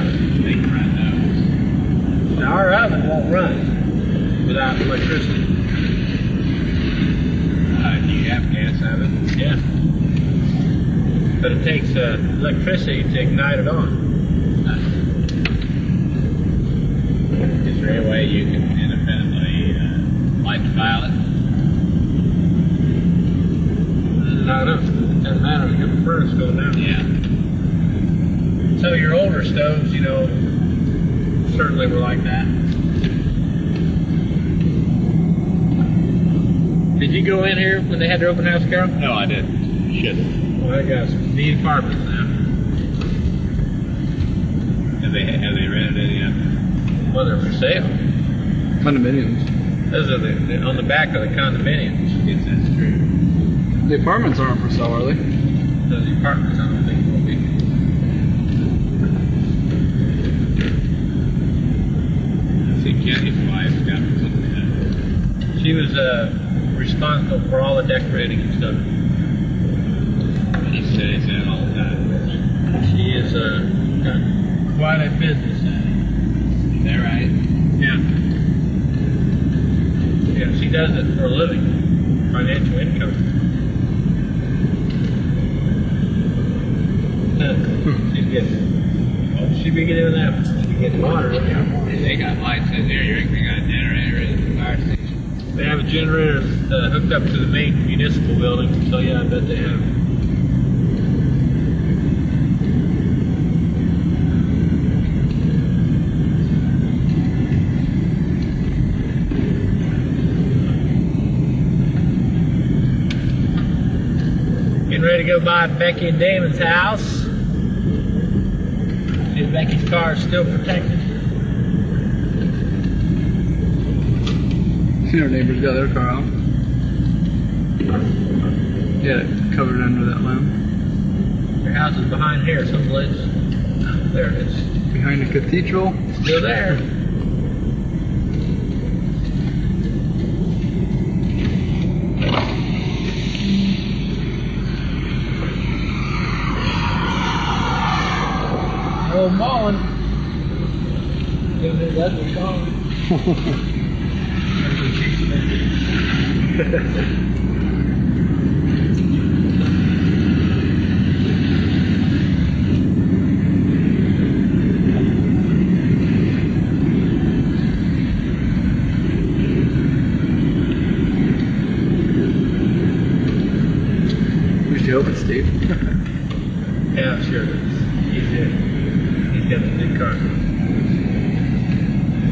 Yeah. They can run those. Our oven won't run without electricity. Do you have gas oven? Yeah. But it takes electricity to ignite it on. Is there any way you can independently light the pilot? No, it doesn't matter. We got the furnace going down. Yeah. So your older stoves, you know, certainly were like that. Did you go in here when they had their open house, Carol? No, I didn't. Should have. Well, I got some neat apartments now. Have they rented any of them? Well, they're for sale. Condominiums. Those are on the back of the condominiums. Yes, that's true. The apartments aren't for sale, are they? So the apartments, I don't think will be. I see Kenny's wife got something. She was responsible for all the decorating and stuff. He says that all the time. She is got quite a business at it. Is that right? Yeah. Yeah, she does it for a living, financial income. She's getting. Oh, she be getting that. She getting water. They got lights in there. You reckon they got a generator in the fire station? They have a generator hooked up to the main municipal building, so yeah, I bet they have. Getting ready to go by Becky and Damon's house. See if Becky's car is still protected. See our neighbors got their car out. Yeah, covered under that lamp. Your house is behind here someplace. There it is. Behind the cathedral. Still there. Old Mullen. Give me that was gone. We should hope it's Steve. Yeah, sure. He's got a big car.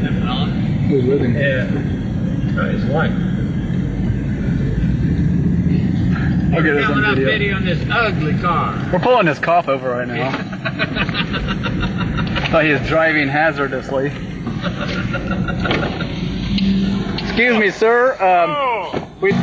That fella? Who's with him? Yeah. His wife. I'll get us Coming on up video. video on this ugly car. We're pulling his cough over right now. Oh, he is driving hazardously. Excuse me, sir. We.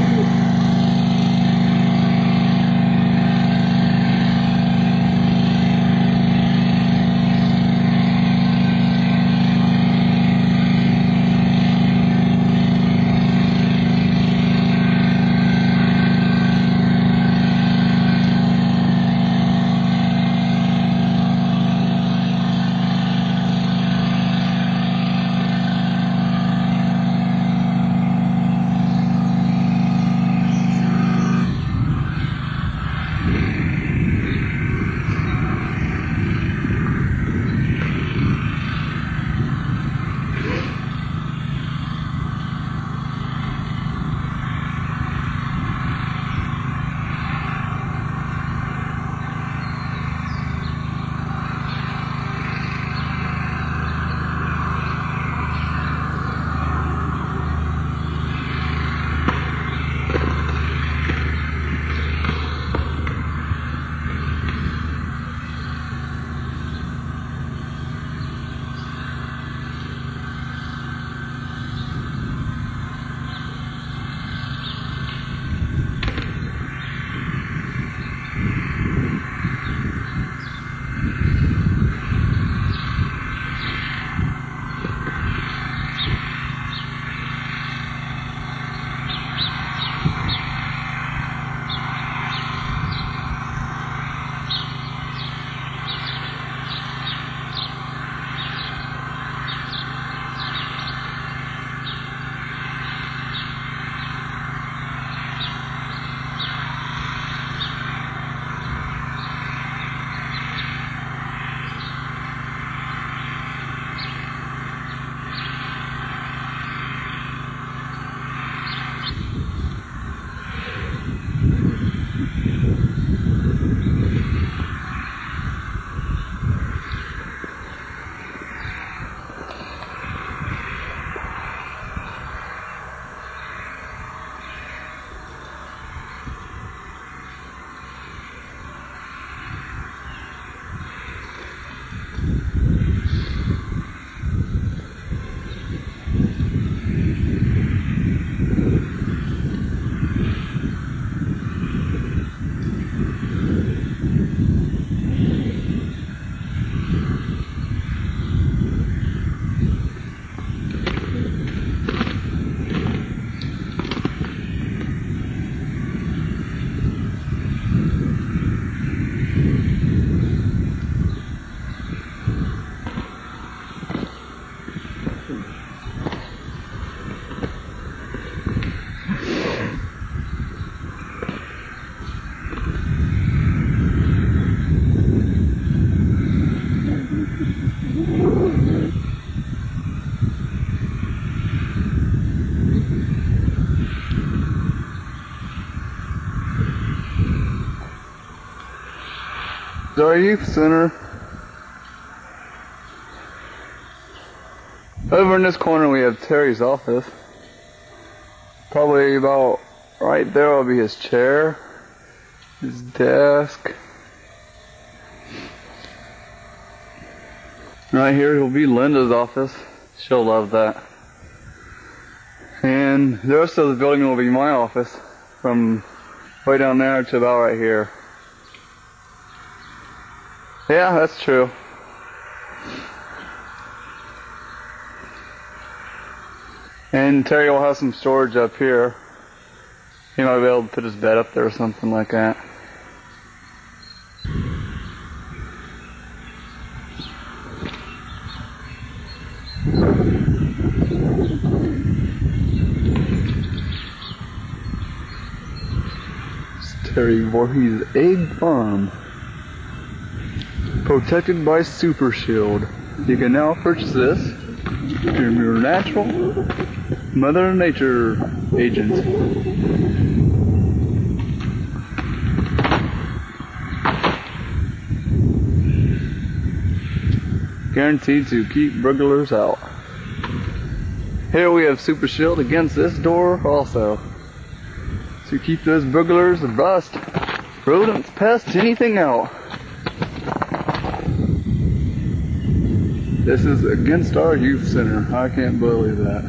Our youth center. Over in this corner we have Terry's office. Probably about right there will be his chair, his desk. Right here will be Linda's office. She'll love that. And the rest of the building will be my office, from way down there to about right here. Yeah, that's true. And Terry will have some storage up here. He might be able to put his bed up there or something like that. It's Terry Voorhees Egg Farm. Protected by Super Shield. You can now purchase this from your natural Mother Nature agent. Guaranteed to keep burglars out. Here we have Super Shield against this door also. To keep those burglars, bust, rodents, pests, anything out. This is against our youth center. I can't believe that.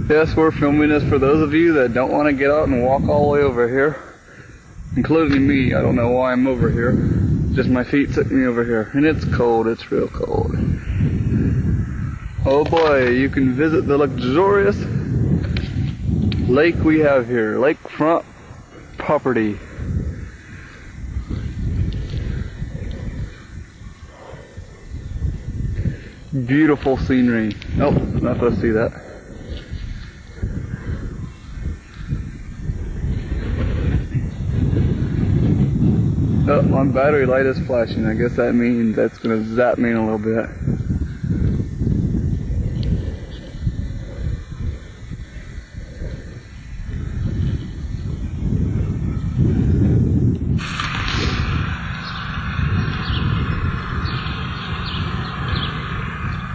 Yes, we're filming this for those of you that don't want to get out and walk all the way over here, including me. I don't know why I'm over here. Just my feet took me over here, and it's cold. It's real cold. Oh boy, you can visit the luxurious lake we have here, lakefront property. Beautiful scenery. Oh, not supposed to see that. Oh, my battery light is flashing. I guess that means that's going to zap me in a little bit.